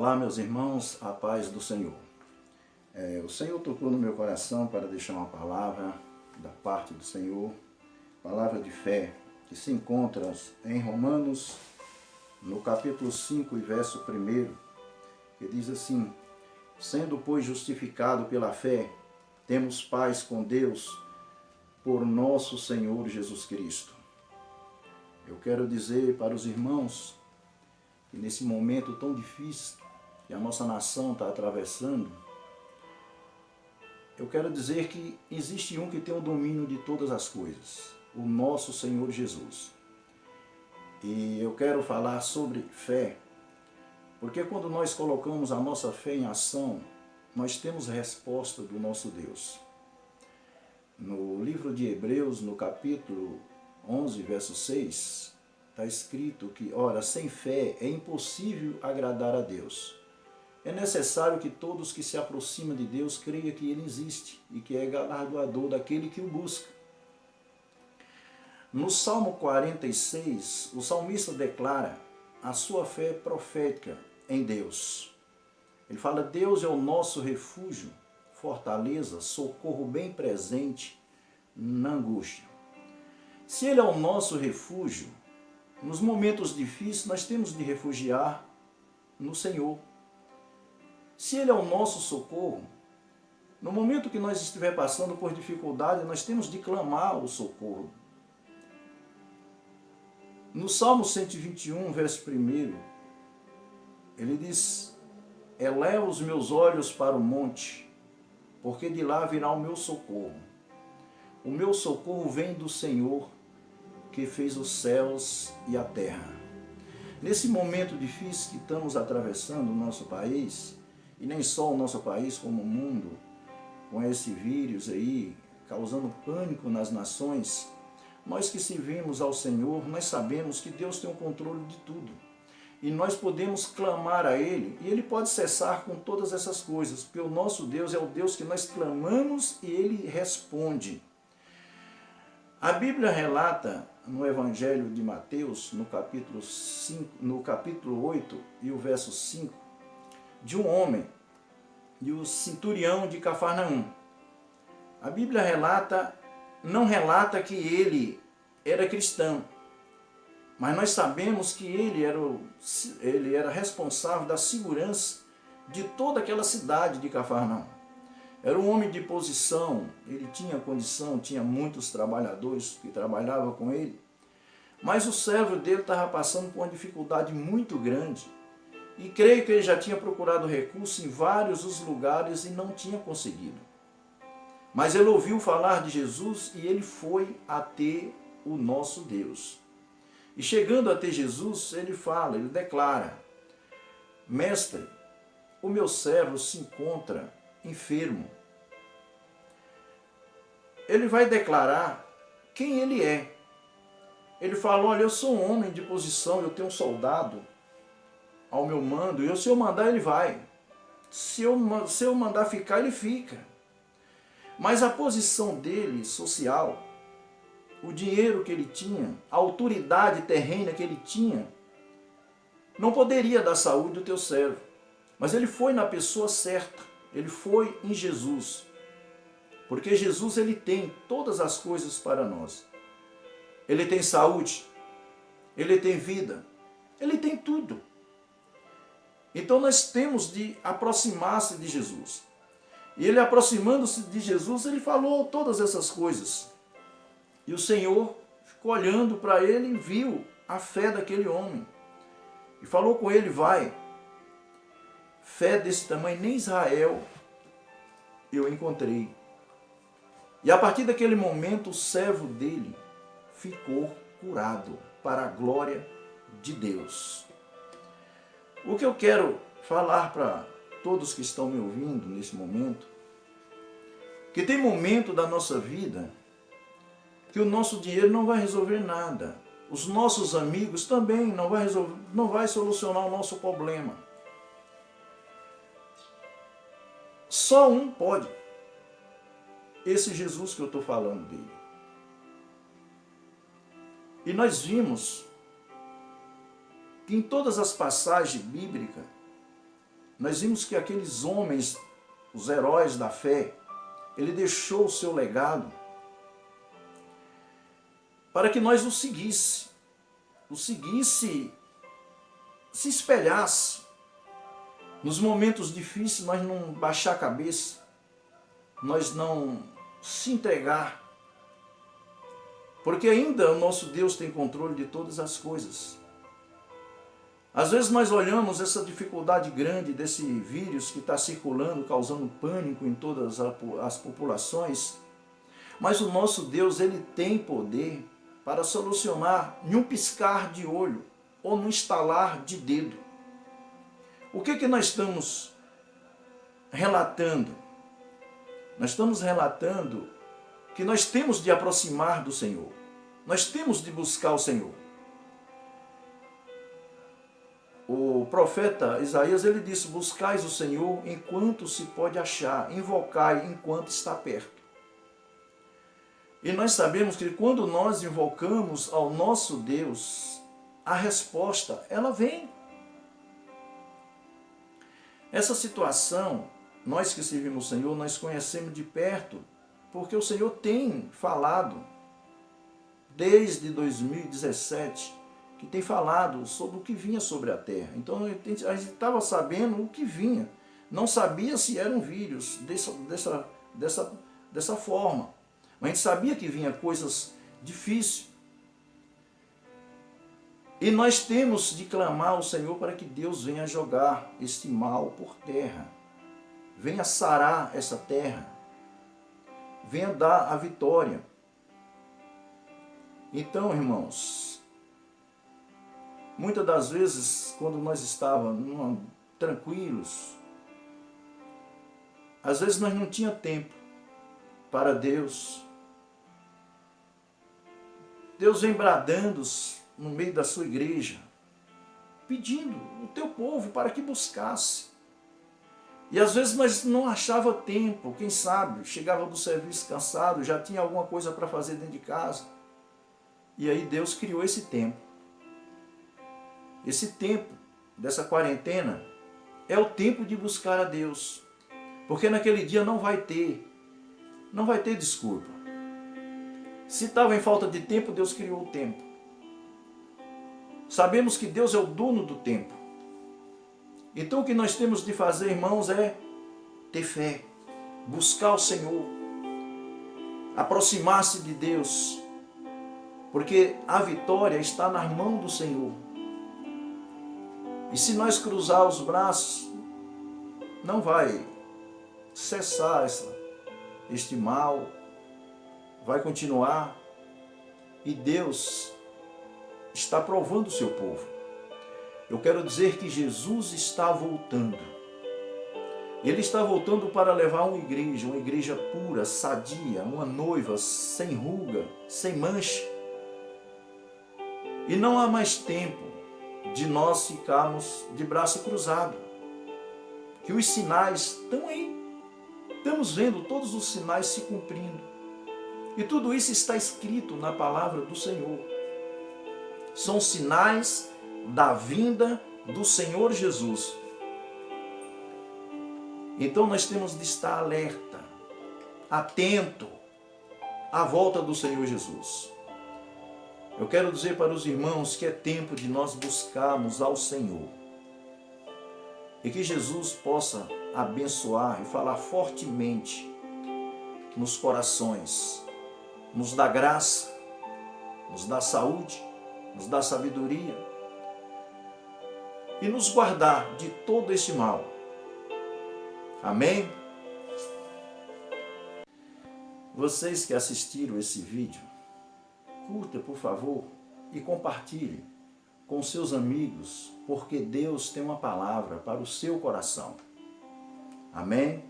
Olá, meus irmãos, a paz do Senhor. O Senhor tocou no meu coração para deixar uma palavra da parte do Senhor, palavra de fé, que se encontra em Romanos, no capítulo 5 e verso 1, que diz assim: sendo, pois, justificado pela fé, temos paz com Deus por nosso Senhor Jesus Cristo. Eu quero dizer para os irmãos que nesse momento tão difícil que a nossa nação está atravessando, eu quero dizer que existe um que tem o domínio de todas as coisas, o nosso Senhor Jesus. E eu quero falar sobre fé, porque quando nós colocamos a nossa fé em ação, nós temos resposta do nosso Deus. No livro de Hebreus, no capítulo 11, verso 6, está escrito que, ora, sem fé é impossível agradar a Deus. É necessário que todos que se aproximam de Deus creiam que Ele existe e que é galardoador daquele que o busca. No Salmo 46, o salmista declara a sua fé profética em Deus. Ele fala: Deus é o nosso refúgio, fortaleza, socorro bem presente na angústia. Se Ele é o nosso refúgio, nos momentos difíceis nós temos de refugiar no Senhor. Se Ele é o nosso socorro, no momento que nós estiver passando por dificuldade, nós temos de clamar o socorro. No Salmo 121, verso 1, ele diz: eleva os meus olhos para o monte, porque de lá virá o meu socorro. O meu socorro vem do Senhor, que fez os céus e a terra. Nesse momento difícil que estamos atravessando o nosso país, e nem só o nosso país, como o mundo, com esse vírus aí, causando pânico nas nações, nós que servimos ao Senhor, nós sabemos que Deus tem o controle de tudo. E nós podemos clamar a Ele, e Ele pode cessar com todas essas coisas, porque o nosso Deus é o Deus que nós clamamos e Ele responde. A Bíblia relata no Evangelho de Mateus, no capítulo 8 e o verso 5, de um homem, de um centurião de Cafarnaum. A Bíblia não relata que ele era cristão, mas nós sabemos que ele era responsável da segurança de toda aquela cidade de Cafarnaum. Era um homem de posição, ele tinha condição, tinha muitos trabalhadores que trabalhavam com ele, mas o servo dele estava passando por uma dificuldade muito grande, e creio que ele já tinha procurado recurso em vários os lugares e não tinha conseguido. Mas ele ouviu falar de Jesus e ele foi até o nosso Deus. E chegando até Jesus, ele declara: mestre, o meu servo se encontra enfermo. Ele vai declarar quem ele é. Ele fala: olha, eu sou um homem de posição, eu tenho um soldado ao meu mando, e se eu mandar, ele vai. Se eu mandar ficar, ele fica. Mas a posição dele, social, o dinheiro que ele tinha, a autoridade terrena que ele tinha, não poderia dar saúde ao teu servo. Mas ele foi na pessoa certa, ele foi em Jesus. Porque Jesus, ele tem todas as coisas para nós. Ele tem saúde, ele tem vida, ele tem tudo. Então nós temos de aproximar-se de Jesus. E ele, aproximando-se de Jesus, ele falou todas essas coisas. E o Senhor ficou olhando para ele e viu a fé daquele homem. E falou com ele: vai, fé desse tamanho nem Israel eu encontrei. E a partir daquele momento o servo dele ficou curado para a glória de Deus. O que eu quero falar para todos que estão me ouvindo nesse momento, que tem momento da nossa vida que o nosso dinheiro não vai resolver nada. Os nossos amigos também não vai solucionar o nosso problema. Só um pode. Esse Jesus que eu estou falando dele. E nós vimos que em todas as passagens bíblicas, nós vimos que aqueles homens, os heróis da fé, ele deixou o seu legado para que nós o seguisse, se espelhasse. Nos momentos difíceis, nós não baixar a cabeça, nós não se entregar, porque ainda o nosso Deus tem controle de todas as coisas. Às vezes nós olhamos essa dificuldade grande desse vírus que está circulando, causando pânico em todas as populações, mas o nosso Deus, ele tem poder para solucionar em um piscar de olho ou num estalar de dedo. O que nós estamos relatando? Nós estamos relatando que nós temos de aproximar do Senhor. Nós temos de buscar o Senhor. O profeta Isaías, ele disse: buscais o Senhor enquanto se pode achar, invocai enquanto está perto. E nós sabemos que quando nós invocamos ao nosso Deus, a resposta, ela vem. Essa situação, nós que servimos o Senhor, nós conhecemos de perto, porque o Senhor tem falado, desde 2017, que tem falado sobre o que vinha sobre a terra. Então a gente estava sabendo o que vinha. Não sabia se era um vírus dessa forma. Mas a gente sabia que vinha coisas difíceis. E nós temos de clamar ao Senhor para que Deus venha jogar este mal por terra. Venha sarar essa terra. Venha dar a vitória. Então, irmãos, muitas das vezes, quando nós estávamos tranquilos, às vezes nós não tínhamos tempo para Deus. Deus vem bradando no meio da sua igreja, pedindo o teu povo para que buscasse. E às vezes nós não achava tempo, quem sabe, chegava do serviço cansado, já tinha alguma coisa para fazer dentro de casa. E aí Deus criou esse tempo. Esse tempo dessa quarentena é o tempo de buscar a Deus. Porque naquele dia não vai ter desculpa. Se estava em falta de tempo, Deus criou o tempo. Sabemos que Deus é o dono do tempo. Então o que nós temos de fazer, irmãos, é ter fé, buscar o Senhor, aproximar-se de Deus, porque a vitória está na mão do Senhor. E se nós cruzar os braços, não vai cessar este mal, vai continuar, e Deus está provando o seu povo. Eu quero dizer que Jesus está voltando. Ele está voltando para levar uma igreja pura, sadia, uma noiva sem ruga, sem mancha. E não há mais tempo de nós ficarmos de braço cruzado. Que os sinais estão aí. Estamos vendo todos os sinais se cumprindo. E tudo isso está escrito na palavra do Senhor. São sinais da vinda do Senhor Jesus. Então nós temos de estar alerta, atento à volta do Senhor Jesus. Eu quero dizer para os irmãos que é tempo de nós buscarmos ao Senhor. E que Jesus possa abençoar e falar fortemente nos corações, nos dá graça, nos dá saúde, nos dá sabedoria e nos guardar de todo esse mal. Amém? Vocês que assistiram esse vídeo, curta, por favor, e compartilhe com seus amigos, porque Deus tem uma palavra para o seu coração. Amém?